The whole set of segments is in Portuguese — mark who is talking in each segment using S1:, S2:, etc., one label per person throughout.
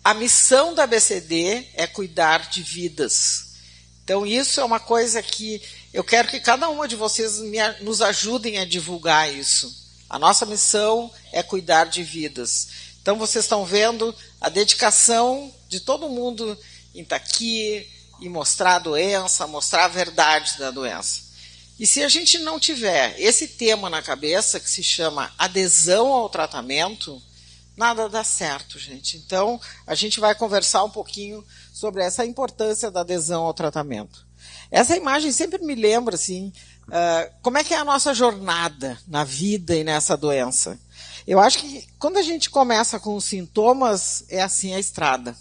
S1: a missão da ABCD é cuidar de vidas. Então, isso é uma coisa que eu quero que cada uma de vocês nos ajudem a divulgar isso. A nossa missão é cuidar de vidas. Então, vocês estão vendo a dedicação de todo mundo em estar aqui e mostrar a doença, mostrar a verdade da doença. E se a gente não tiver esse tema na cabeça, que se chama adesão ao tratamento, nada dá certo, gente. Então, a gente vai conversar um pouquinho sobre essa importância da adesão ao tratamento. Essa imagem sempre me lembra, assim, como é que é a nossa jornada na vida e nessa doença. Eu acho que quando a gente começa com os sintomas, é assim a estrada.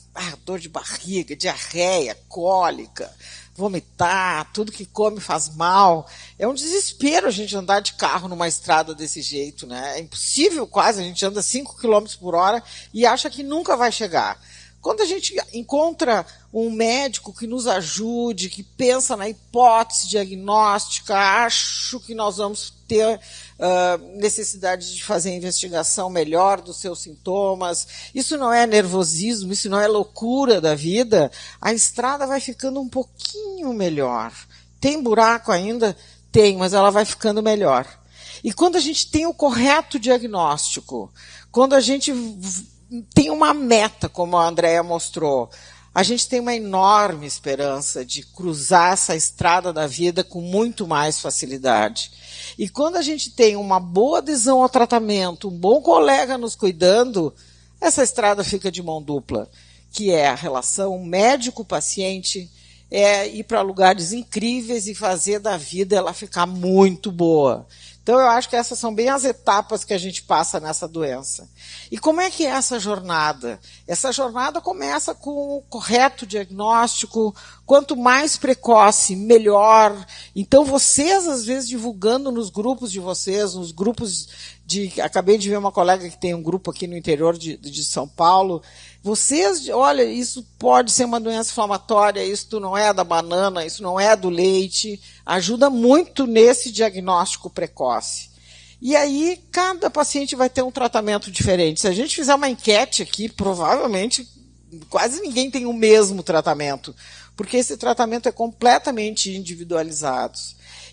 S1: Dor de barriga, diarreia, cólica, vomitar, tudo que come faz mal. É um desespero a gente andar de carro numa estrada desse jeito, né? É impossível quase, a gente anda 5 km por hora e acha que nunca vai chegar. Quando a gente encontra um médico que nos ajude, que pensa na hipótese diagnóstica, acho que nós vamos ter necessidade de fazer a investigação melhor dos seus sintomas, isso não é nervosismo, isso não é loucura da vida, a estrada vai ficando um pouquinho melhor. Tem buraco ainda? Tem, mas ela vai ficando melhor. E quando a gente tem o correto diagnóstico, quando a gente tem uma meta, como a Andréa mostrou, a gente tem uma enorme esperança de cruzar essa estrada da vida com muito mais facilidade. E quando a gente tem uma boa adesão ao tratamento, um bom colega nos cuidando, essa estrada fica de mão dupla, que é a relação médico-paciente, é ir para lugares incríveis e fazer da vida ela ficar muito boa. Então, eu acho que essas são bem as etapas que a gente passa nessa doença. E como é que é essa jornada? Essa jornada começa com o correto diagnóstico, quanto mais precoce, melhor. Então, vocês, às vezes, divulgando nos grupos de vocês, nos grupos de... Acabei de ver uma colega que tem um grupo aqui no interior de São Paulo. Vocês, olha, isso pode ser uma doença inflamatória, isso não é da banana, isso não é do leite. Ajuda muito nesse diagnóstico precoce. E aí, cada paciente vai ter um tratamento diferente. Se a gente fizer uma enquete aqui, provavelmente quase ninguém tem o mesmo tratamento, porque esse tratamento é completamente individualizado.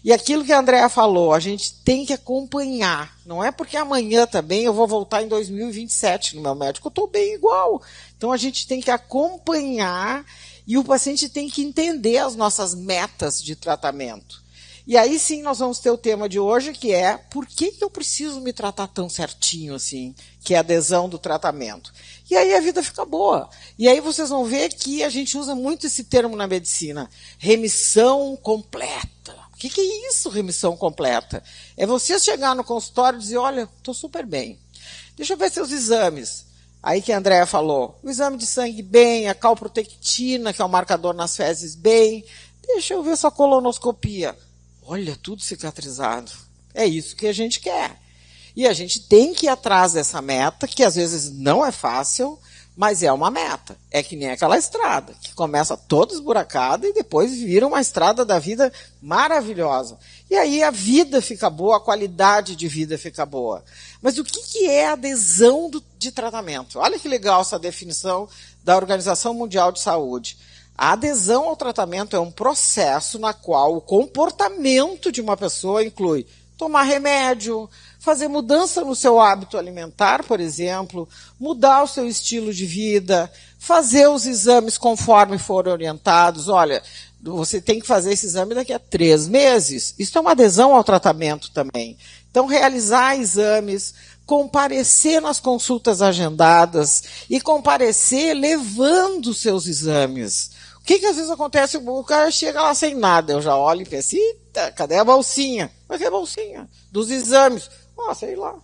S1: E aquilo que a Andréa falou, a gente tem que acompanhar. Não é porque amanhã também eu vou voltar em 2027 no meu médico, eu estou bem igual. Então a gente tem que acompanhar e o paciente tem que entender as nossas metas de tratamento. E aí sim nós vamos ter o tema de hoje, que é por que eu preciso me tratar tão certinho assim, que é a adesão do tratamento. E aí a vida fica boa. E aí vocês vão ver que a gente usa muito esse termo na medicina, remissão completa. O que é isso, remissão completa? É você chegar no consultório e dizer, olha, estou super bem. Deixa eu ver seus exames. Aí que a Andréa falou, o exame de sangue bem, a calprotectina, que é o marcador nas fezes bem. Deixa eu ver sua colonoscopia. Olha, tudo cicatrizado. É isso que a gente quer. E a gente tem que ir atrás dessa meta, que às vezes não é fácil, mas é uma meta. É que nem aquela estrada, que começa toda esburacada e depois vira uma estrada da vida maravilhosa. E aí a vida fica boa, a qualidade de vida fica boa. Mas o que é adesão de tratamento? Olha que legal essa definição da Organização Mundial de Saúde. A adesão ao tratamento é um processo na qual o comportamento de uma pessoa inclui tomar remédio, fazer mudança no seu hábito alimentar, por exemplo, mudar o seu estilo de vida, fazer os exames conforme forem orientados. Olha, você tem que fazer esse exame daqui a 3 meses. Isso é uma adesão ao tratamento também. Então, realizar exames, comparecer nas consultas agendadas e comparecer levando os seus exames. O que às vezes acontece? O cara chega lá sem nada, eu já olho e penso, eita, cadê a bolsinha? Mas que bolsinha? Dos exames. Sei lá.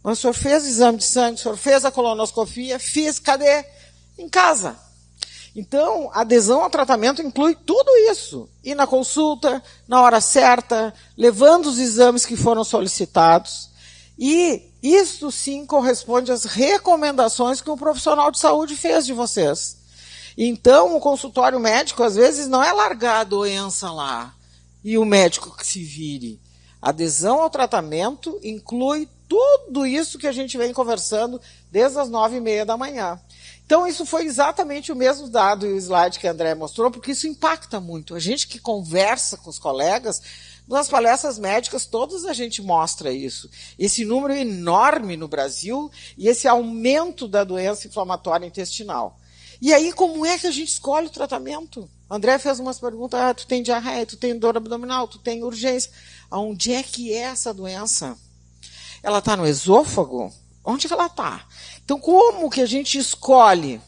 S1: Mas o senhor fez o exame de sangue, o senhor fez a colonoscopia, fiz, cadê? Em casa. Então, a adesão ao tratamento inclui tudo isso. Ir na consulta, na hora certa, levando os exames que foram solicitados. E isso sim corresponde às recomendações que o profissional de saúde fez de vocês. Então, o consultório médico, às vezes, não é largar a doença lá e o médico que se vire. A adesão ao tratamento inclui tudo isso que a gente vem conversando desde as 9h30 da manhã. Então, isso foi exatamente o mesmo dado e o slide que a André mostrou, porque isso impacta muito. A gente que conversa com os colegas, nas palestras médicas, todas a gente mostra isso. Esse número enorme no Brasil e esse aumento da doença inflamatória intestinal. E aí, como é que a gente escolhe o tratamento? O André fez umas perguntas, tu tem diarreia, tu tem dor abdominal, tu tem urgência. Onde é que é essa doença? Ela está no esôfago? Onde que ela está? Então, como que a gente escolhe?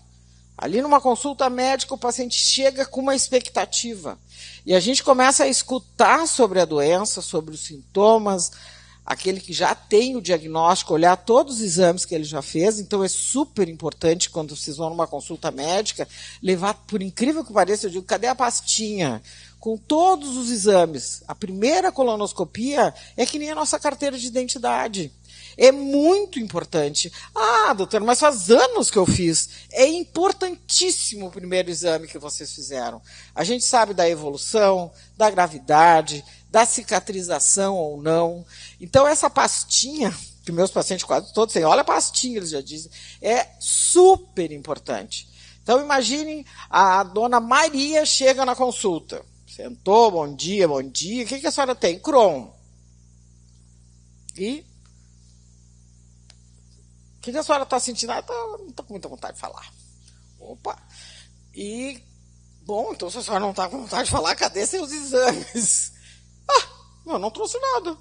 S1: Ali numa consulta médica, o paciente chega com uma expectativa. E a gente começa a escutar sobre a doença, sobre os sintomas, aquele que já tem o diagnóstico, olhar todos os exames que ele já fez. Então, é super importante, quando vocês vão numa consulta médica, levar, por incrível que pareça, eu digo, cadê a pastinha? Com todos os exames. A primeira colonoscopia é que nem a nossa carteira de identidade. É muito importante. Ah, doutor, mas faz anos que eu fiz. É importantíssimo o primeiro exame que vocês fizeram. A gente sabe da evolução, da gravidade, da cicatrização ou não. Então, essa pastinha, que meus pacientes quase todos têm, olha a pastinha, eles já dizem, é super importante. Então, imaginem, a dona Maria chega na consulta. Sentou, bom dia, bom dia. O que a senhora tem? Crohn. E o que a senhora está sentindo? Ah, não estou com muita vontade de falar. Opa! E, bom, então se a senhora não está com vontade de falar, cadê seus exames? Ah, eu não trouxe nada.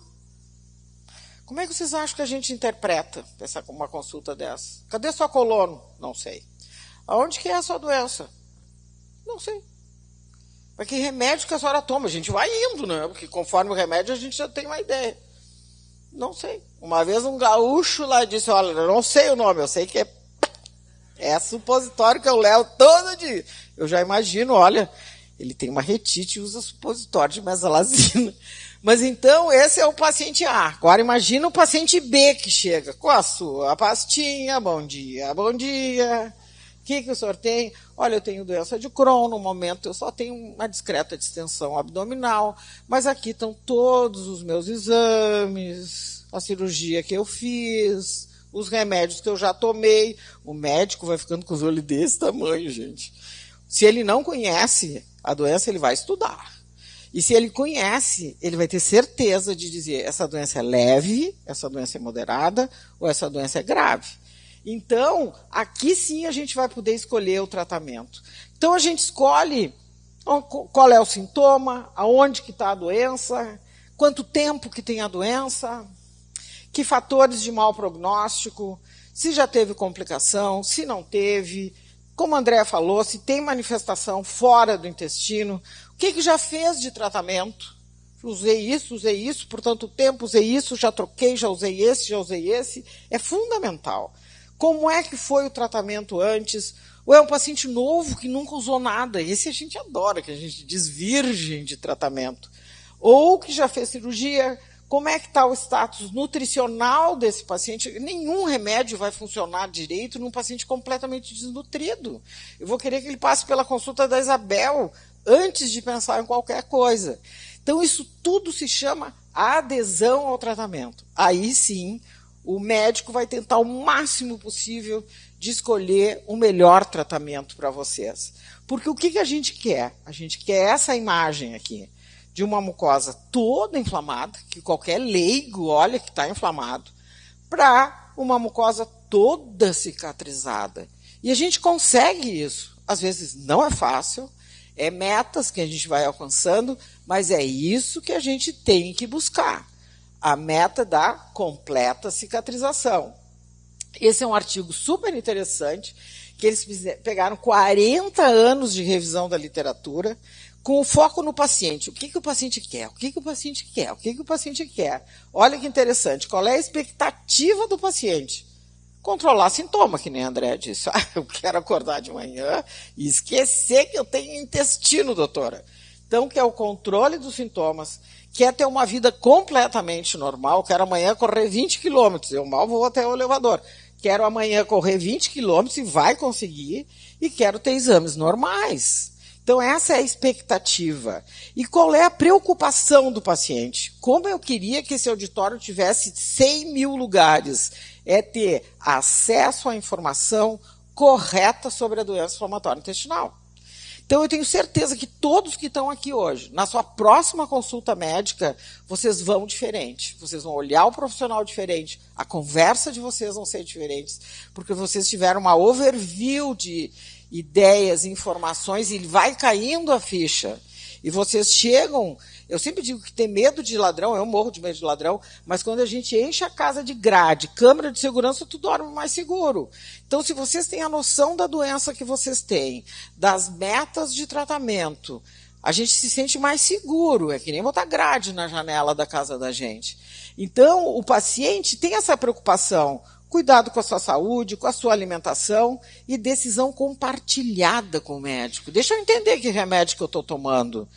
S1: Como é que vocês acham que a gente interpreta uma consulta dessa? Cadê sua colono? Não sei. Aonde que é a sua doença? Não sei. Mas que remédio que a senhora toma? A gente vai indo, né? Porque conforme o remédio a gente já tem uma ideia. Não sei. Uma vez um gaúcho lá disse, olha, eu não sei o nome, eu sei que é supositório que eu levo todo dia. Eu já imagino, olha, ele tem uma retite e usa supositório de mesalazina. Mas então, esse é o paciente A. Agora imagina o paciente B que chega com a sua pastinha, bom dia, bom dia. O que o senhor tem? Olha, eu tenho doença de Crohn, no momento eu só tenho uma discreta distensão abdominal, mas aqui estão todos os meus exames, a cirurgia que eu fiz, os remédios que eu já tomei. O médico vai ficando com os olhos desse tamanho, gente. Se ele não conhece a doença, ele vai estudar. E se ele conhece, ele vai ter certeza de dizer essa doença é leve, essa doença é moderada ou essa doença é grave. Então, aqui sim a gente vai poder escolher o tratamento. Então, a gente escolhe qual é o sintoma, aonde que está a doença, quanto tempo que tem a doença, que fatores de mau prognóstico, se já teve complicação, se não teve, como a Andrea falou, se tem manifestação fora do intestino, o que já fez de tratamento. Usei isso, por tanto tempo, usei isso, já troquei, já usei esse. É fundamental. Como é que foi o tratamento antes? Ou é um paciente novo que nunca usou nada? Esse a gente adora, que a gente diz virgem de tratamento. Ou que já fez cirurgia. Como é que está o status nutricional desse paciente? Nenhum remédio vai funcionar direito num paciente completamente desnutrido. Eu vou querer que ele passe pela consulta da Isabel antes de pensar em qualquer coisa. Então, isso tudo se chama adesão ao tratamento. Aí sim, o médico vai tentar o máximo possível de escolher o melhor tratamento para vocês. Porque o que a gente quer? A gente quer essa imagem aqui de uma mucosa toda inflamada, que qualquer leigo olha que está inflamado, para uma mucosa toda cicatrizada. E a gente consegue isso. Às vezes não é fácil, é metas que a gente vai alcançando, mas é isso que a gente tem que buscar. A meta da completa cicatrização. Esse é um artigo super interessante, que eles pegaram 40 anos de revisão da literatura, com o foco no paciente. O que o paciente quer? O que o paciente quer? O que o paciente quer? Olha que interessante. Qual é a expectativa do paciente? Controlar sintoma, que nem a André disse. Ah, eu quero acordar de manhã e esquecer que eu tenho intestino, doutora. Então, que é o controle dos sintomas, quer ter uma vida completamente normal, quero amanhã correr 20 quilômetros, eu mal vou até o elevador. Quero amanhã correr 20 quilômetros e vai conseguir, e quero ter exames normais. Então, essa é a expectativa. E qual é a preocupação do paciente? Como eu queria que esse auditório tivesse 100 mil lugares? É ter acesso à informação correta sobre a doença inflamatória intestinal. Então, eu tenho certeza que todos que estão aqui hoje, na sua próxima consulta médica, vocês vão diferente. Vocês vão olhar o profissional diferente, a conversa de vocês vão ser diferentes, porque vocês tiveram uma overview de ideias, informações, e vai caindo a ficha. E vocês chegam... Eu sempre digo que ter medo de ladrão, eu morro de medo de ladrão, mas quando a gente enche a casa de grade, câmera de segurança, tu dorme mais seguro. Então, se vocês têm a noção da doença que vocês têm, das metas de tratamento, a gente se sente mais seguro. É que nem botar grade na janela da casa da gente. Então, o paciente tem essa preocupação. Cuidado com a sua saúde, com a sua alimentação e decisão compartilhada com o médico. Deixa eu entender que remédio que eu estou tomando.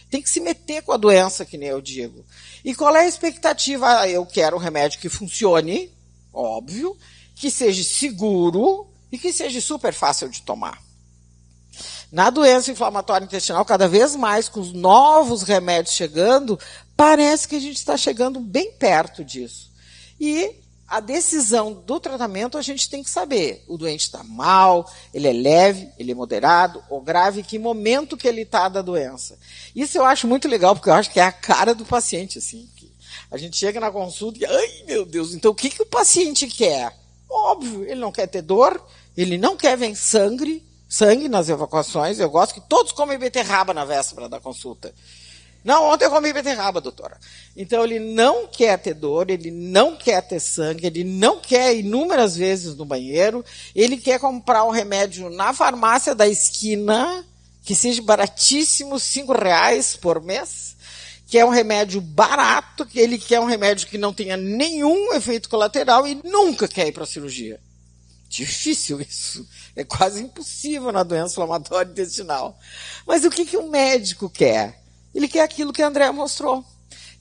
S1: Tem que se meter com a doença, que nem eu digo. E qual é a expectativa? Eu quero um remédio que funcione, óbvio, que seja seguro e que seja super fácil de tomar. Na doença inflamatória intestinal, cada vez mais, com os novos remédios chegando, parece que a gente está chegando bem perto disso. E a decisão do tratamento a gente tem que saber. O doente está mal, ele é leve, ele é moderado ou grave, que momento que ele está da doença. Isso eu acho muito legal, porque eu acho que é a cara do paciente, assim. A gente chega na consulta e, ai meu Deus, então o que o paciente quer? Óbvio, ele não quer ter dor, ele não quer ver sangue nas evacuações. Eu gosto que todos comem beterraba na véspera da consulta. Não, ontem eu comi beterraba, doutora. Então, ele não quer ter dor, ele não quer ter sangue, ele não quer inúmeras vezes no banheiro, ele quer comprar um remédio na farmácia da esquina, que seja baratíssimo, R$5 por mês, que é um remédio barato, que ele quer um remédio que não tenha nenhum efeito colateral e nunca quer ir para a cirurgia. Difícil isso. É quase impossível na doença inflamatória intestinal. Mas o que o médico quer? Ele quer aquilo que a Andréa mostrou.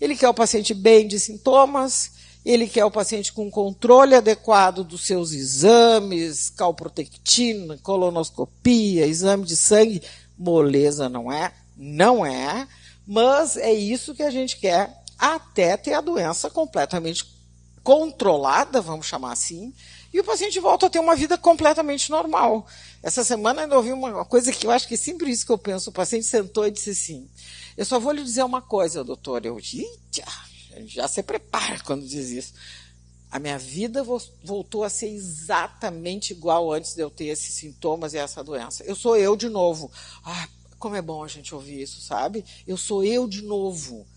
S1: Ele quer o paciente bem de sintomas, ele quer o paciente com controle adequado dos seus exames, calprotectina, colonoscopia, exame de sangue. Moleza não é? Não é. Mas é isso que a gente quer até ter a doença completamente controlada, vamos chamar assim, e o paciente volta a ter uma vida completamente normal. Essa semana eu ouvi uma coisa que eu acho que é sempre isso que eu penso. O paciente sentou e disse assim, eu só vou lhe dizer uma coisa, doutor. Eu, já se prepara quando diz isso. A minha vida voltou a ser exatamente igual antes de eu ter esses sintomas e essa doença. Eu sou eu de novo. Ah, como é bom a gente ouvir isso, sabe? Eu sou eu de novo.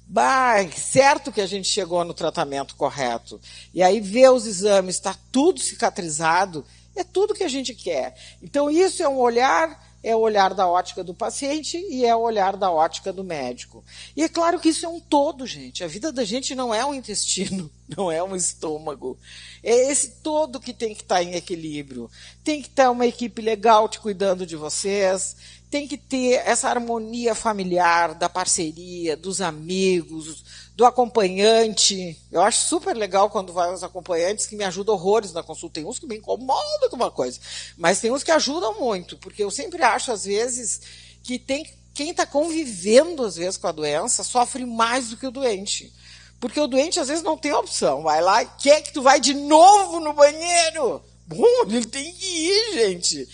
S1: Bah, certo que a gente chegou no tratamento correto. E aí vê os exames, está tudo cicatrizado, é tudo que a gente quer. Então isso é um olhar, é o olhar da ótica do paciente e é o olhar da ótica do médico. E é claro que isso é um todo, gente. A vida da gente não é um intestino, não é um estômago. É esse todo que tem que estar em equilíbrio. Tem que estar uma equipe legal te cuidando de vocês, tem que ter essa harmonia familiar, da parceria, dos amigos, do acompanhante. Eu acho super legal quando vai os acompanhantes que me ajudam horrores na consulta. Tem uns que me incomodam com uma coisa, mas tem uns que ajudam muito, porque eu sempre acho, às vezes, que quem está convivendo, às vezes, com a doença, sofre mais do que o doente. Porque o doente, às vezes, não tem opção. Vai lá e quer que tu vai de novo no banheiro. Bom, ele tem que ir, gente.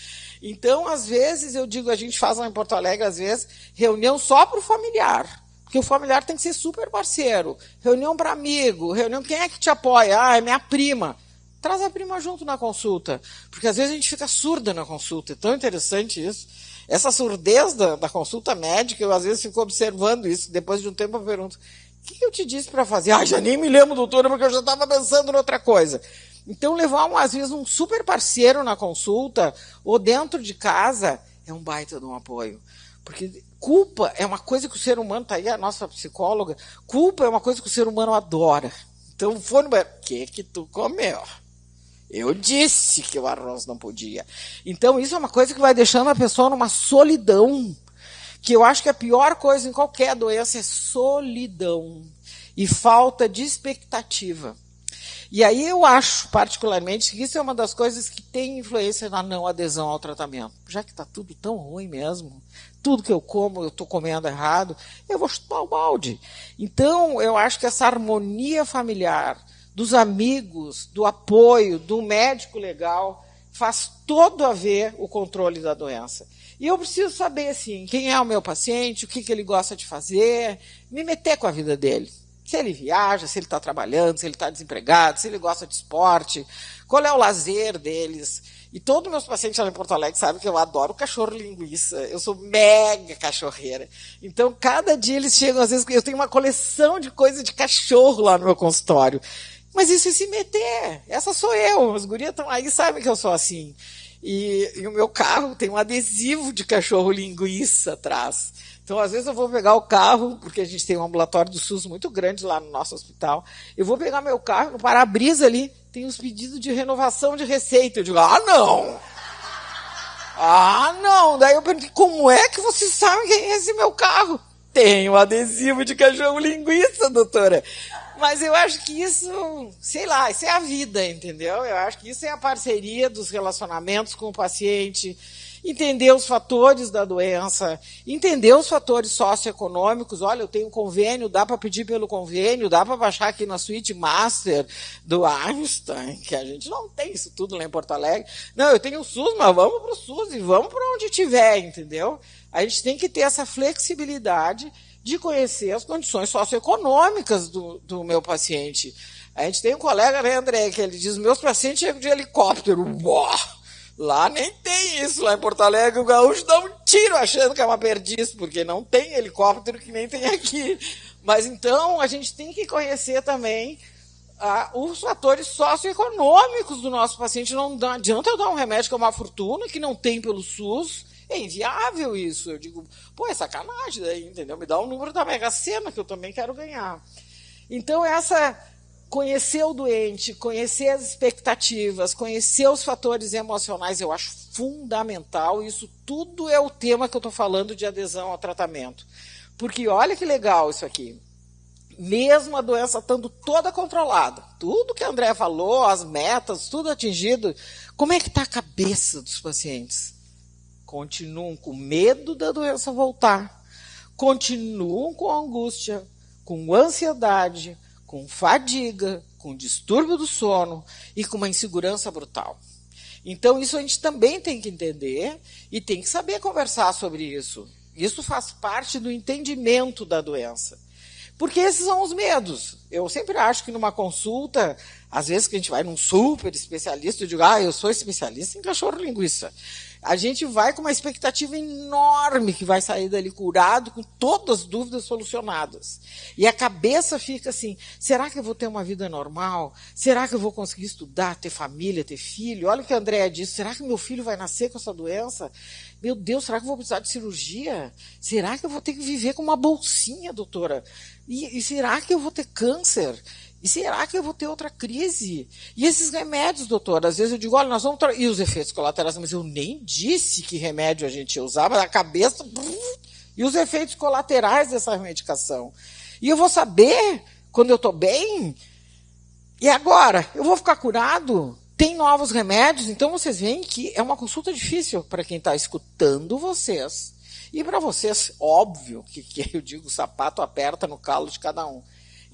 S1: Então, às vezes, eu digo, a gente faz lá em Porto Alegre, às vezes, reunião só para o familiar. Porque o familiar tem que ser super parceiro. Reunião para amigo, reunião, quem é que te apoia? Ah, é minha prima. Traz a prima junto na consulta. Porque às vezes a gente fica surda na consulta. É tão interessante isso. Essa surdez da consulta médica, eu às vezes fico observando isso. Depois de um tempo eu pergunto, o que eu te disse para fazer? Ah, já nem me lembro, doutora, porque eu já estava pensando em outra coisa. Então, levar, às vezes, um super parceiro na consulta ou dentro de casa é um baita de um apoio. Porque culpa é uma coisa que o ser humano, tá aí a nossa psicóloga, culpa é uma coisa que o ser humano adora. Então, foi no banheiro, o que tu comeu? Eu disse que o arroz não podia. Então, isso é uma coisa que vai deixando a pessoa numa solidão, que eu acho que a pior coisa em qualquer doença é solidão e falta de expectativa. E aí eu acho, particularmente, que isso é uma das coisas que tem influência na não adesão ao tratamento. Já que está tudo tão ruim mesmo, tudo que eu como, eu estou comendo errado, eu vou chutar o balde. Então, eu acho que essa harmonia familiar, dos amigos, do apoio, do médico legal, faz todo a ver o controle da doença. E eu preciso saber, assim, quem é o meu paciente, o que ele gosta de fazer, me meter com a vida dele. Se ele viaja, se ele está trabalhando, se ele está desempregado, se ele gosta de esporte, qual é o lazer deles. E todos meus pacientes lá em Porto Alegre sabem que eu adoro cachorro linguiça. Eu sou mega cachorreira. Então, cada dia eles chegam, às vezes, eu tenho uma coleção de coisas de cachorro lá no meu consultório. Mas isso é se meter. Essa sou eu. As gurias estão aí, sabem que eu sou assim. E o meu carro tem um adesivo de cachorro linguiça atrás. Então, às vezes eu vou pegar o carro, porque a gente tem um ambulatório do SUS muito grande lá no nosso hospital. Eu vou pegar meu carro, no para-brisa ali, tem uns pedidos de renovação de receita. Eu digo, não! Não! Daí eu pergunto, como é que vocês sabem quem é esse meu carro? Tem um adesivo de cachorro linguiça, doutora. Mas eu acho que isso, sei lá, isso é a vida, entendeu? Eu acho que isso é a parceria dos relacionamentos com o paciente, entender os fatores da doença, entender os fatores socioeconômicos. Olha, eu tenho um convênio, dá para pedir pelo convênio, dá para baixar aqui na suíte master do Einstein, que a gente não tem isso tudo lá em Porto Alegre. Não, eu tenho o SUS, mas vamos para o SUS e vamos para onde tiver, entendeu? A gente tem que ter essa flexibilidade de conhecer as condições socioeconômicas do meu paciente. A gente tem um colega, né, André, que ele diz, meus pacientes chegam de helicóptero. Uau! Lá nem tem isso, lá em Porto Alegre o gaúcho dá um tiro achando que é uma perdiz, porque não tem helicóptero que nem tem aqui. Mas então a gente tem que conhecer também os fatores socioeconômicos do nosso paciente. Não adianta eu dar um remédio que é uma fortuna, que não tem pelo SUS. É inviável isso. Eu digo, pô, é sacanagem daí, entendeu? Me dá o número da Mega Sena, que eu também quero ganhar. Então, conhecer o doente, conhecer as expectativas, conhecer os fatores emocionais, eu acho fundamental. Isso tudo é o tema que eu estou falando de adesão ao tratamento. Porque olha que legal isso aqui. Mesmo a doença estando toda controlada, tudo que a André falou, as metas, tudo atingido, como é que está a cabeça dos pacientes? Continuam com medo da doença voltar, continuam com angústia, com ansiedade, com fadiga, com distúrbio do sono e com uma insegurança brutal. Então, isso a gente também tem que entender e tem que saber conversar sobre isso. Isso faz parte do entendimento da doença. Porque esses são os medos. Eu sempre acho que numa consulta, às vezes que a gente vai num super especialista, eu digo, eu sou especialista em cachorro linguiça. A gente vai com uma expectativa enorme que vai sair dali curado, com todas as dúvidas solucionadas. E a cabeça fica assim, será que eu vou ter uma vida normal? Será que eu vou conseguir estudar, ter família, ter filho? Olha o que a Andréa disse, será que meu filho vai nascer com essa doença? Meu Deus, será que eu vou precisar de cirurgia? Será que eu vou ter que viver com uma bolsinha, doutora? E será que eu vou ter câncer? E será que eu vou ter outra crise? E esses remédios, doutor, às vezes eu digo, olha, nós vamos... E os efeitos colaterais? Mas eu nem disse que remédio a gente ia usar, mas a cabeça... E os efeitos colaterais dessa medicação? E eu vou saber quando eu estou bem? E agora? Eu vou ficar curado? Tem novos remédios? Então vocês veem que é uma consulta difícil para quem está escutando vocês. E para vocês, óbvio, que eu digo, o sapato aperta no calo de cada um.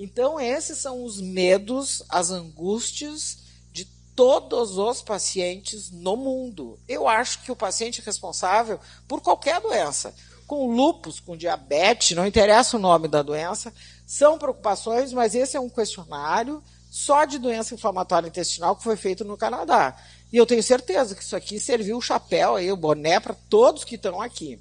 S1: Então, esses são os medos, as angústias de todos os pacientes no mundo. Eu acho que o paciente responsável por qualquer doença, com lúpus, com diabetes, não interessa o nome da doença, são preocupações, mas esse é um questionário só de doença inflamatória intestinal que foi feito no Canadá. E eu tenho certeza que isso aqui serviu o chapéu, aí, o boné para todos que estão aqui.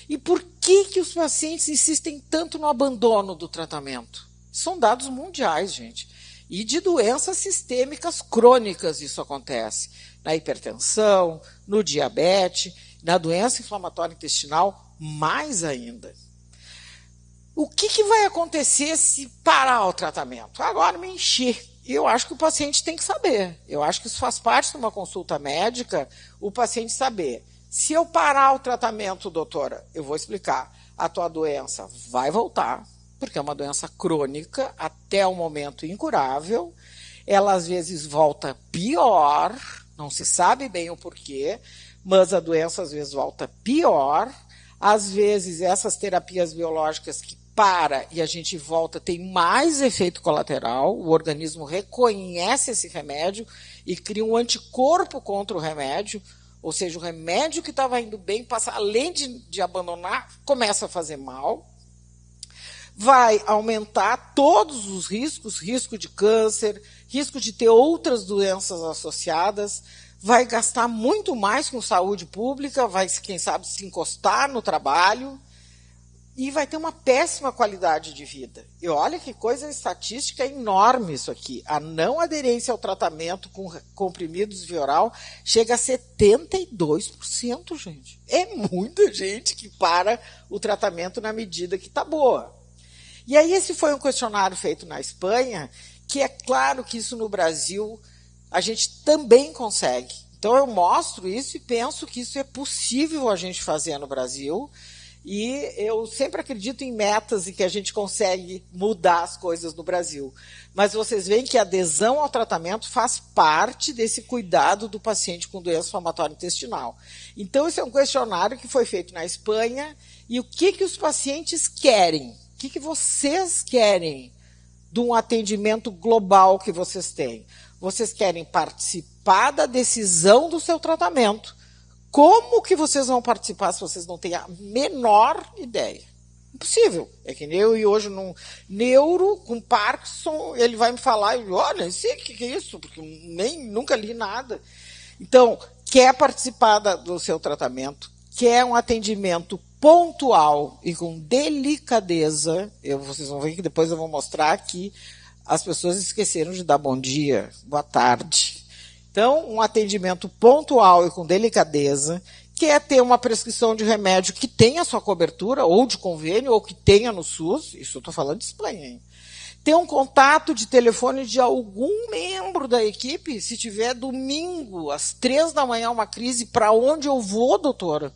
S1: E por que os pacientes insistem tanto no abandono do tratamento? São dados mundiais, gente. E de doenças sistêmicas crônicas isso acontece. Na hipertensão, no diabetes, na doença inflamatória intestinal, mais ainda. O que vai acontecer se parar o tratamento? Agora me enchi. E eu acho que o paciente tem que saber. Eu acho que isso faz parte de uma consulta médica, o paciente saber. Se eu parar o tratamento, doutora, eu vou explicar. A tua doença vai voltar, porque é uma doença crônica, até o momento incurável. Ela, às vezes, volta pior, não se sabe bem o porquê, mas a doença, às vezes, volta pior. Às vezes, essas terapias biológicas que para e a gente volta tem mais efeito colateral, o organismo reconhece esse remédio e cria um anticorpo contra o remédio, ou seja, o remédio que estava indo bem, passa, além de abandonar, começa a fazer mal. Vai aumentar todos os riscos, risco de câncer, risco de ter outras doenças associadas, vai gastar muito mais com saúde pública, vai, quem sabe, se encostar no trabalho e vai ter uma péssima qualidade de vida. E olha que coisa estatística enorme isso aqui. A não aderência ao tratamento com comprimidos via oral chega a 72%, gente. É muita gente que para o tratamento na medida que está boa. E aí esse foi um questionário feito na Espanha, que é claro que isso no Brasil a gente também consegue. Então eu mostro isso e penso que isso é possível a gente fazer no Brasil, e eu sempre acredito em metas e que a gente consegue mudar as coisas no Brasil. Mas vocês veem que a adesão ao tratamento faz parte desse cuidado do paciente com doença inflamatória intestinal. Então esse é um questionário que foi feito na Espanha, e o que os pacientes querem? O que vocês querem de um atendimento global que vocês têm? Vocês querem participar da decisão do seu tratamento. Como que vocês vão participar se vocês não têm a menor ideia? Impossível. É que nem eu e hoje num neuro com Parkinson, ele vai me falar, olha, não sei o que é isso, porque nunca li nada. Então, quer participar do seu tratamento, quer um atendimento pontual e com delicadeza, vocês vão ver que depois eu vou mostrar que as pessoas esqueceram de dar bom dia, boa tarde. Então, um atendimento pontual e com delicadeza, quer ter uma prescrição de remédio que tenha sua cobertura, ou de convênio, ou que tenha no SUS, isso eu estou falando de Espanha, hein? Ter um contato de telefone de algum membro da equipe, se tiver domingo, às 3 da manhã, uma crise, para onde eu vou, doutora?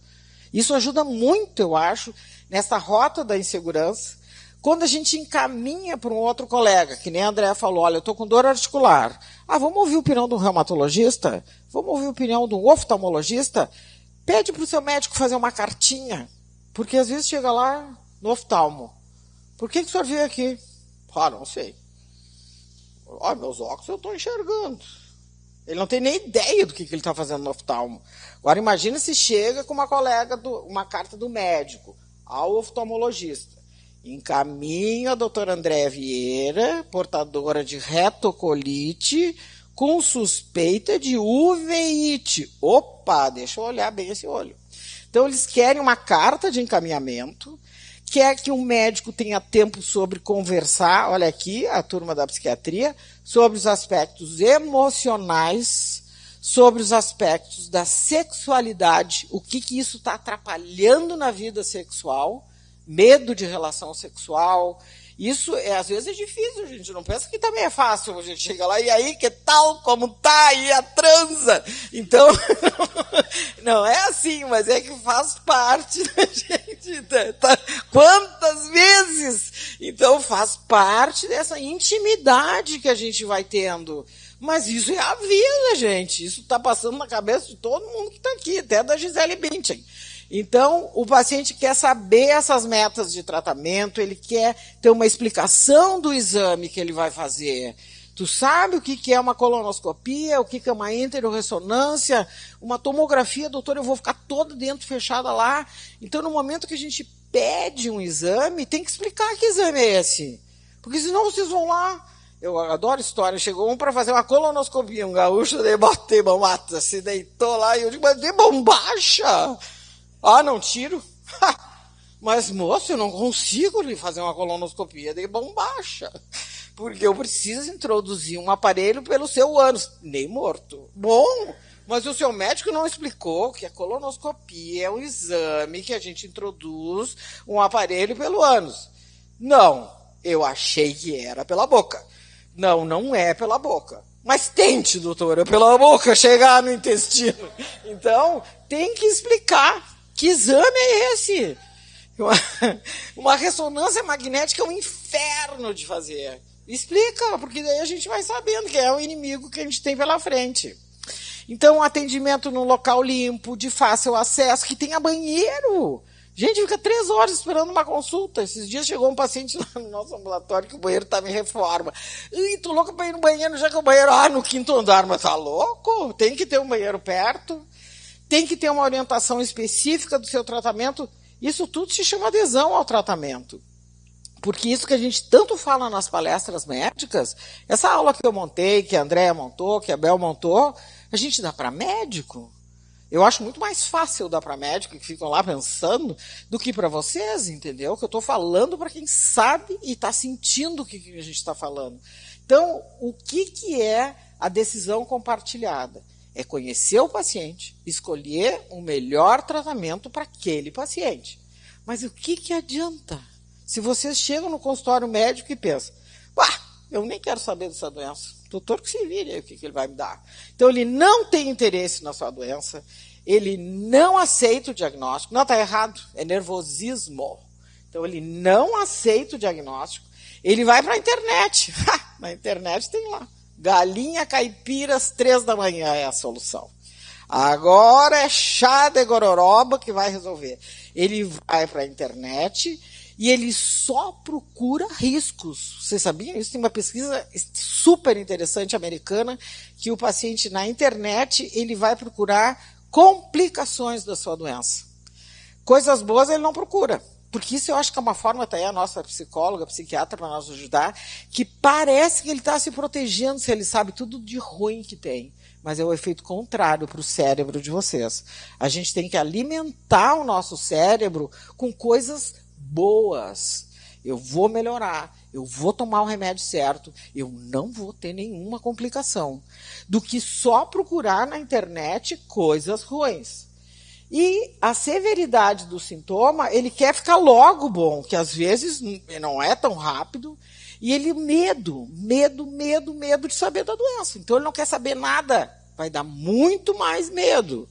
S1: Isso ajuda muito, eu acho, nessa rota da insegurança. Quando a gente encaminha para um outro colega, que nem a Andréa falou, olha, eu estou com dor articular. Vamos ouvir a opinião de um reumatologista? Vamos ouvir a opinião de um oftalmologista? Pede para o seu médico fazer uma cartinha, porque às vezes chega lá no oftalmo. Por que o senhor veio aqui? Não sei. Meus óculos eu estou enxergando. Ele não tem nem ideia do que ele está fazendo no oftalmo. Agora imagina se chega com uma carta do médico ao oftalmologista. Encaminha a doutora Andréa Vieira, portadora de retocolite, com suspeita de uveíte. Opa, deixa eu olhar bem esse olho. Então eles querem uma carta de encaminhamento, quer que um médico tenha tempo sobre conversar, olha aqui, a turma da psiquiatria, sobre os aspectos emocionais, sobre os aspectos da sexualidade, o que isso está atrapalhando na vida sexual, medo de relação sexual. Isso, às vezes, é difícil, a gente não pensa que também é fácil, a gente chega lá, e aí, que tal, como tá, e a transa? Então, não é assim, mas é que faz parte da gente, quantas vezes? Então, faz parte dessa intimidade que a gente vai tendo. Mas isso é a vida, gente, isso está passando na cabeça de todo mundo que está aqui, até da Gisele Bündchen. Então, o paciente quer saber essas metas de tratamento, ele quer ter uma explicação do exame que ele vai fazer. Tu sabe o que é uma colonoscopia, o que é uma enterorressonância, uma tomografia, doutor, eu vou ficar toda dentro, fechada lá. Então, no momento que a gente pede um exame, tem que explicar que exame é esse. Porque senão vocês vão lá. Eu adoro história. Chegou um para fazer uma colonoscopia, um gaúcho, daí bateu, mata, se deitou lá, e eu digo, mas de bombacha! Não tiro? Mas, moço, eu não consigo lhe fazer uma colonoscopia de bombacha, porque eu preciso introduzir um aparelho pelo seu ânus. Nem morto. Bom, mas o seu médico não explicou que a colonoscopia é um exame que a gente introduz um aparelho pelo ânus. Não, eu achei que era pela boca. Não, não é pela boca. Mas tente, doutora, pela boca chegar no intestino. Então, tem que explicar. Que exame é esse? Uma ressonância magnética é um inferno de fazer. Explica, porque daí a gente vai sabendo que é o inimigo que a gente tem pela frente. Então, um atendimento num local limpo, de fácil acesso, que tenha banheiro. Gente, fica 3 horas esperando uma consulta. Esses dias chegou um paciente lá no nosso ambulatório que o banheiro estava em reforma. Ih, tô louco para ir no banheiro, já que o banheiro, no 5º andar. Mas tá louco? Tem que ter um banheiro perto, tem que ter uma orientação específica do seu tratamento. Isso tudo se chama adesão ao tratamento. Porque isso que a gente tanto fala nas palestras médicas, essa aula que eu montei, que a Andréa montou, que a Bel montou, a gente dá para médico. Eu acho muito mais fácil dar para médico que ficam lá pensando do que para vocês, entendeu? Que eu estou falando para quem sabe e está sentindo o que a gente está falando. Então, o que é a decisão compartilhada? É conhecer o paciente, escolher o melhor tratamento para aquele paciente. Mas o que adianta? Se vocês chegam no consultório médico e pensam, eu nem quero saber dessa doença. Doutor que se vire aí, o que ele vai me dar. Então, ele não tem interesse na sua doença, ele não aceita o diagnóstico. Não, está errado, é nervosismo. Então, ele não aceita o diagnóstico, ele vai para a internet. Na internet tem lá, galinha caipira às 3 da manhã é a solução. Agora é chá de gororoba que vai resolver. Ele vai para a internet e ele só procura riscos. Vocês sabiam isso? Tem uma pesquisa super interessante americana que o paciente na internet ele vai procurar complicações da sua doença. Coisas boas ele não procura. Porque isso eu acho que é uma forma, até a nossa psicóloga, psiquiatra, para nos ajudar, que parece que ele está se protegendo se ele sabe tudo de ruim que tem. Mas é o efeito contrário para o cérebro de vocês. A gente tem que alimentar o nosso cérebro com coisas boas. Eu vou melhorar, eu vou tomar o remédio certo, eu não vou ter nenhuma complicação. Do que só procurar na internet coisas ruins. E a severidade do sintoma, ele quer ficar logo bom, que às vezes não é tão rápido, e ele medo de saber da doença. Então ele não quer saber nada, vai dar muito mais medo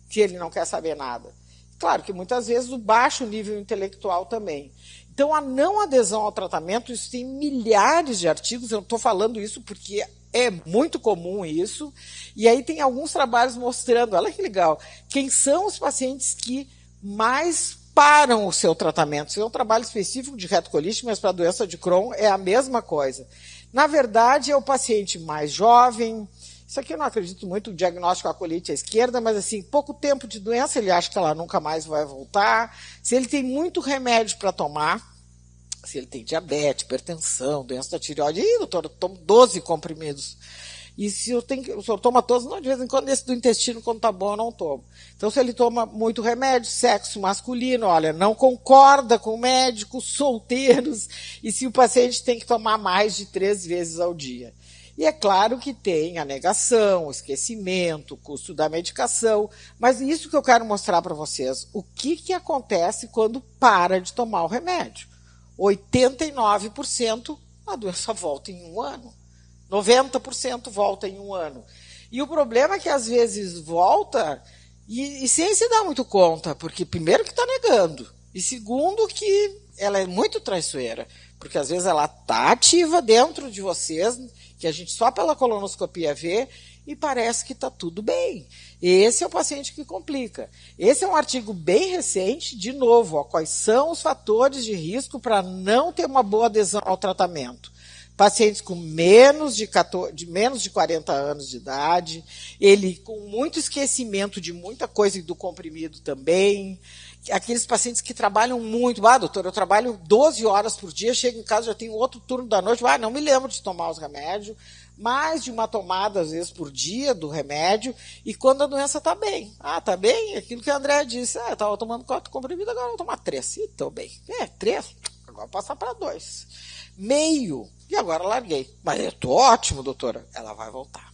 S1: que ele não quer saber nada. Claro que muitas vezes o baixo nível intelectual também. Então a não adesão ao tratamento, isso tem milhares de artigos, eu estou falando isso porque é muito comum isso, e aí tem alguns trabalhos mostrando, olha que legal, quem são os pacientes que mais param o seu tratamento. Isso é um trabalho específico de retocolite, mas para a doença de Crohn é a mesma coisa. Na verdade, é o paciente mais jovem, isso aqui eu não acredito muito, o diagnóstico da colite à esquerda, mas assim, pouco tempo de doença, ele acha que ela nunca mais vai voltar, se ele tem muito remédio para tomar, se ele tem diabetes, hipertensão, doença da tireoide, doutor, eu tomo 12 comprimidos. E se o senhor toma todos, não, de vez em quando esse do intestino, quando tá bom, eu não tomo. Então, se ele toma muito remédio, sexo masculino, olha, não concorda com médicos solteiros, e se o paciente tem que tomar mais de 3 vezes ao dia. E é claro que tem a negação, o esquecimento, o custo da medicação, mas isso que eu quero mostrar para vocês, o que acontece quando para de tomar o remédio. 89% a doença volta em 1 ano. 90% volta em 1 ano. E o problema é que às vezes volta e sem se dar muito conta, porque primeiro que está negando, e segundo que ela é muito traiçoeira, porque às vezes ela está ativa dentro de vocês, que a gente só pela colonoscopia vê, e parece que está tudo bem. Esse é o paciente que complica. Esse é um artigo bem recente, de novo, quais são os fatores de risco para não ter uma boa adesão ao tratamento. Pacientes com menos de 40 anos de idade, ele com muito esquecimento de muita coisa e do comprimido também, aqueles pacientes que trabalham muito, doutor, eu trabalho 12 horas por dia, chego em casa, já tenho outro turno da noite, não me lembro de tomar os remédios, mais de uma tomada, às vezes, por dia do remédio, e quando a doença está bem. Está bem? Aquilo que a Andréa disse, eu estava tomando 4 comprimidos, agora eu vou tomar 3. Estou bem. 3, agora vou passar para 2. Meio, e agora larguei. Mas eu estou ótimo, doutora. Ela vai voltar.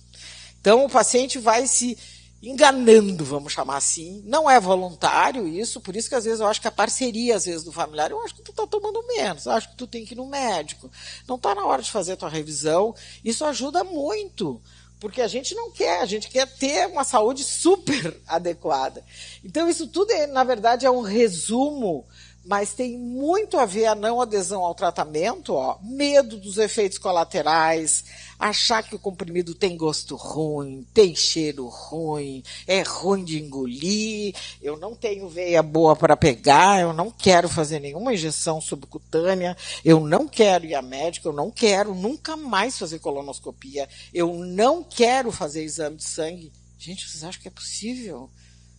S1: Então, o paciente vai se enganando, vamos chamar assim. Não é voluntário isso, por isso que às vezes eu acho que a parceria, às vezes, do familiar, eu acho que tu está tomando menos, eu acho que tu tem que ir no médico. Não está na hora de fazer a tua revisão. Isso ajuda muito, porque a gente não quer, a gente quer ter uma saúde super adequada. Então, isso tudo, na verdade, é um resumo mas tem muito a ver a não adesão ao tratamento, ó, medo dos efeitos colaterais, achar que o comprimido tem gosto ruim, tem cheiro ruim, é ruim de engolir, eu não tenho veia boa para pegar, eu não quero fazer nenhuma injeção subcutânea, eu não quero ir a médico, eu não quero nunca mais fazer colonoscopia, eu não quero fazer exame de sangue. Gente, vocês acham que é possível?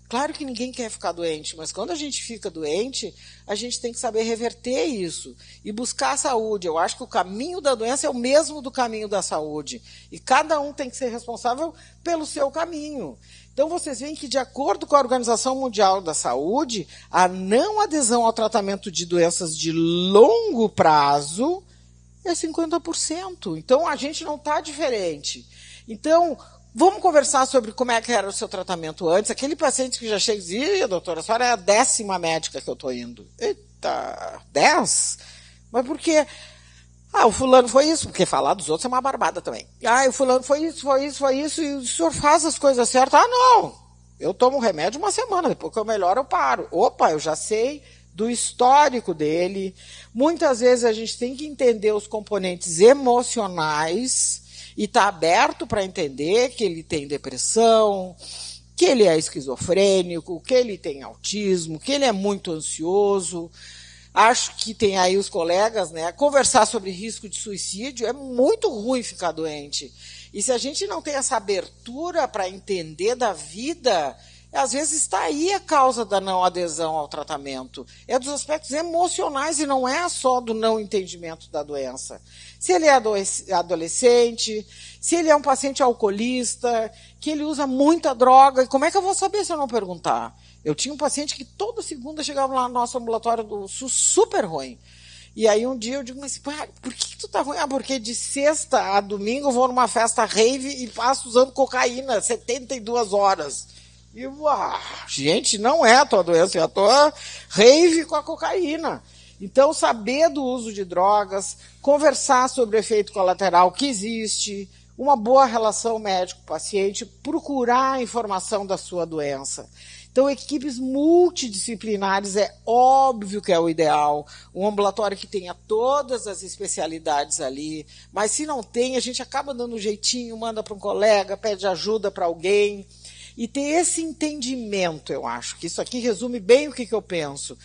S1: Claro que ninguém quer ficar doente, mas quando a gente fica doente, a gente tem que saber reverter isso e buscar a saúde. Eu acho que o caminho da doença é o mesmo do caminho da saúde. E cada um tem que ser responsável pelo seu caminho. Então, vocês veem que, de acordo com a Organização Mundial da Saúde, a não adesão ao tratamento de doenças de longo prazo é 50%. Então, a gente não está diferente. Então, vamos conversar sobre como é que era o seu tratamento antes. Aquele paciente que já chega e diz, doutora, a senhora é a 10ª médica que eu estou indo. Eita, 10? Mas por quê? O fulano foi isso, porque falar dos outros é uma barbada também. O fulano foi isso, e o senhor faz as coisas certas. Não, eu tomo remédio uma semana, depois que eu melhoro eu paro. Opa, eu já sei do histórico dele. Muitas vezes a gente tem que entender os componentes emocionais e está aberto para entender que ele tem depressão, que ele é esquizofrênico, que ele tem autismo, que ele é muito ansioso. Acho que tem aí os colegas, né? Conversar sobre risco de suicídio é muito ruim ficar doente. E se a gente não tem essa abertura para entender da vida, às vezes está aí a causa da não adesão ao tratamento. É dos aspectos emocionais e não é só do não entendimento da doença. Se ele é adolescente, se ele é um paciente alcoolista, que ele usa muita droga, e como é que eu vou saber se eu não perguntar? Eu tinha um paciente que toda segunda chegava lá no nosso ambulatório do SUS super ruim. E aí um dia eu digo, mas por que tu tá ruim? Porque de sexta a domingo eu vou numa festa rave e passo usando cocaína 72 horas. E gente, não é a tua doença, é a tua rave com a cocaína. Então, saber do uso de drogas, conversar sobre o efeito colateral que existe, uma boa relação médico-paciente, procurar a informação da sua doença. Então, equipes multidisciplinares é óbvio que é o ideal. Um ambulatório que tenha todas as especialidades ali. Mas se não tem, a gente acaba dando um jeitinho, manda para um colega, pede ajuda para alguém. E ter esse entendimento, eu acho, que isso aqui resume bem o que eu penso.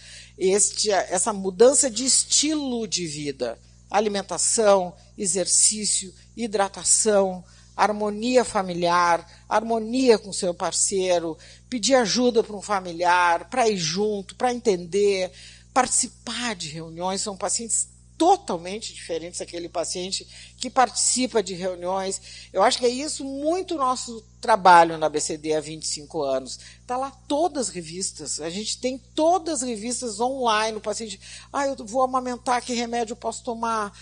S1: Essa mudança de estilo de vida. Alimentação, exercício, hidratação, harmonia familiar, harmonia com seu parceiro, pedir ajuda para um familiar, para ir junto, para entender, participar de reuniões. São pacientes totalmente diferentes daquele paciente que participa de reuniões. Eu acho que é isso muito nosso trabalho na ABCD há 25 anos. Está lá todas as revistas. A gente tem todas as revistas online. O paciente, eu vou amamentar, que remédio eu posso tomar?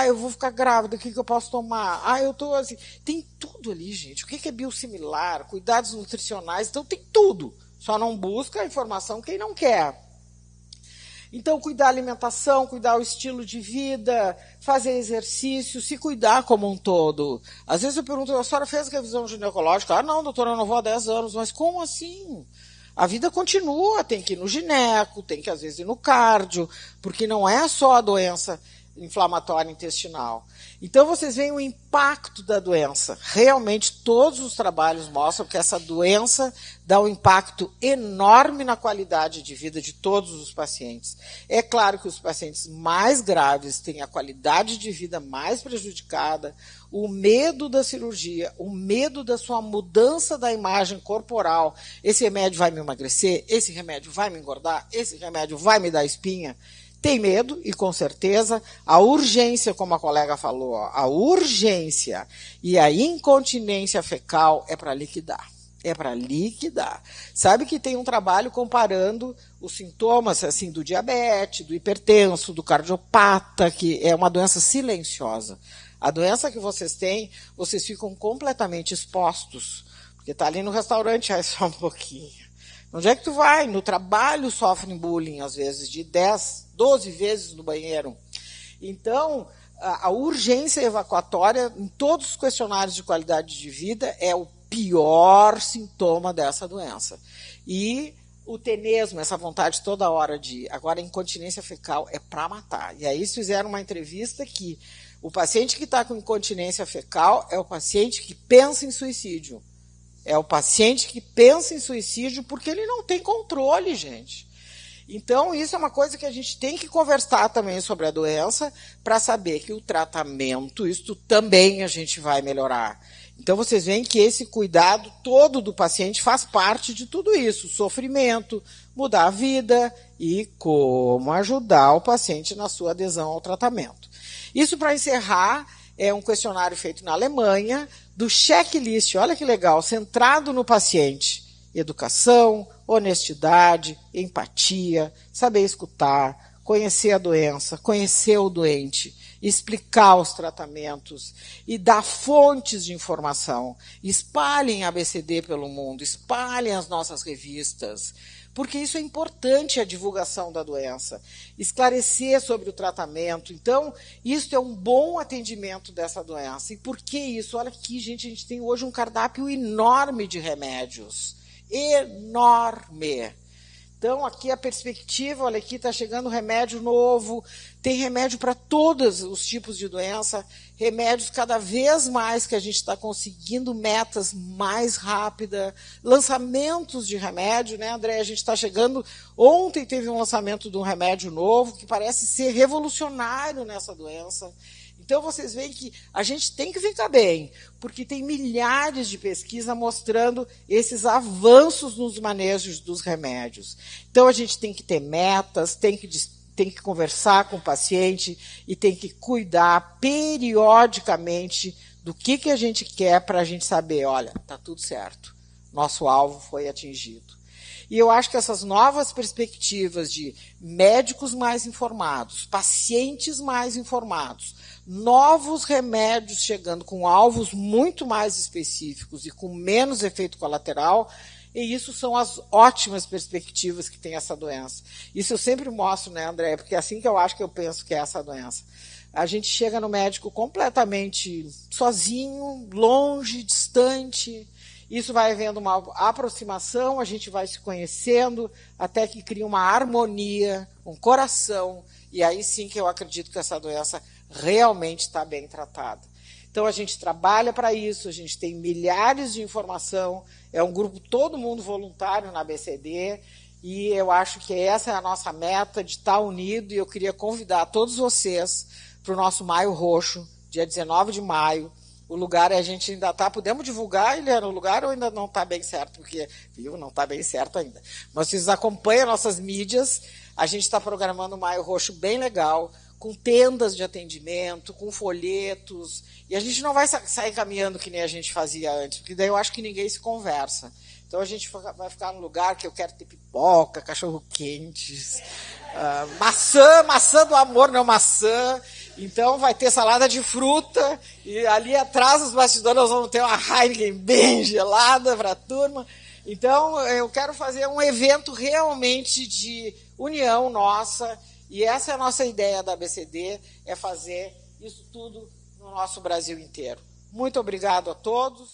S1: Eu vou ficar grávida, o que eu posso tomar? Eu estou assim. Tem tudo ali, gente. O que é biosimilar, cuidados nutricionais, então tem tudo. Só não busca a informação quem não quer. Então, cuidar da alimentação, cuidar do estilo de vida, fazer exercício, se cuidar como um todo. Às vezes eu pergunto, a senhora fez revisão ginecológica? Não, doutora, eu não vou há 10 anos. Mas como assim? A vida continua, tem que ir no gineco, tem que às vezes ir no cardio, porque não é só a doença inflamatória intestinal. Então, vocês veem o impacto da doença. Realmente, todos os trabalhos mostram que essa doença dá um impacto enorme na qualidade de vida de todos os pacientes. É claro que os pacientes mais graves têm a qualidade de vida mais prejudicada, o medo da cirurgia, o medo da sua mudança da imagem corporal. Esse remédio vai me emagrecer? Esse remédio vai me engordar? Esse remédio vai me dar espinha? Tem medo, e com certeza, a urgência, como a colega falou, a urgência e a incontinência fecal é para liquidar. É para liquidar. Sabe que tem um trabalho comparando os sintomas assim, do diabetes, do hipertenso, do cardiopata, que é uma doença silenciosa. A doença que vocês têm, vocês ficam completamente expostos, porque está ali no restaurante, só um pouquinho. Onde é que tu vai? No trabalho sofrem bullying, às vezes, de 10, 12 vezes no banheiro. Então, a urgência evacuatória, em todos os questionários de qualidade de vida, é o pior sintoma dessa doença. E o tenesmo, essa vontade toda hora de... Agora, a incontinência fecal é para matar. E aí eles fizeram uma entrevista que o paciente que está com incontinência fecal é o paciente que pensa em suicídio. É o paciente que pensa em suicídio porque ele não tem controle, gente. Então, isso é uma coisa que a gente tem que conversar também sobre a doença para saber que o tratamento, isso também a gente vai melhorar. Então, vocês veem que esse cuidado todo do paciente faz parte de tudo isso. Sofrimento, mudar a vida e como ajudar o paciente na sua adesão ao tratamento. Isso, para encerrar, é um questionário feito na Alemanha, do checklist, olha que legal, centrado no paciente. Educação, honestidade, empatia, saber escutar, conhecer a doença, conhecer o doente, explicar os tratamentos e dar fontes de informação. Espalhem a ABCD pelo mundo, espalhem as nossas revistas, porque isso é importante, a divulgação da doença. Esclarecer sobre o tratamento. Então, isso é um bom atendimento dessa doença. E por que isso? Olha aqui, gente, a gente tem hoje um cardápio enorme de remédios. Enorme. Então, aqui a perspectiva, olha aqui, está chegando remédio novo, tem remédio para todos os tipos de doença, remédios cada vez mais que a gente está conseguindo metas mais rápidas, lançamentos de remédio, né, André? A gente está chegando, ontem teve um lançamento de um remédio novo que parece ser revolucionário nessa doença. Então, vocês veem que a gente tem que ficar bem, porque tem milhares de pesquisas mostrando esses avanços nos manejos dos remédios. Então, a gente tem que ter metas, tem que conversar com o paciente e tem que cuidar periodicamente do que a gente quer para a gente saber, olha, está tudo certo, nosso alvo foi atingido. E eu acho que essas novas perspectivas de médicos mais informados, pacientes mais informados, novos remédios chegando com alvos muito mais específicos e com menos efeito colateral, e isso são as ótimas perspectivas que tem essa doença. Isso eu sempre mostro, né, André? Porque é assim que eu acho que eu penso que é essa doença. A gente chega no médico completamente sozinho, longe, distante. Isso vai havendo uma aproximação, a gente vai se conhecendo, até que cria uma harmonia, um coração, e aí sim que eu acredito que essa doença realmente está bem tratada. Então, a gente trabalha para isso, a gente tem milhares de informação, é um grupo, todo mundo voluntário na ABCD, e eu acho que essa é a nossa meta de estar unido, e eu queria convidar todos vocês para o nosso Maio Roxo, dia 19 de maio. O lugar a gente ainda está, podemos divulgar, Eliana, o lugar ou ainda não está bem certo? Porque, viu, não está bem certo ainda. Mas vocês acompanham nossas mídias, a gente está programando um Maio Roxo bem legal, com tendas de atendimento, com folhetos, e a gente não vai sair caminhando que nem a gente fazia antes, porque daí eu acho que ninguém se conversa. Então a gente vai ficar num lugar que eu quero ter pipoca, cachorro-quentes, maçã do amor, não maçã. Então vai ter salada de fruta, e ali atrás dos bastidores nós vamos ter uma Heineken bem gelada para a turma. Então eu quero fazer um evento realmente de união nossa, e essa é a nossa ideia da ABCD, é fazer isso tudo no nosso Brasil inteiro. Muito obrigado a todos.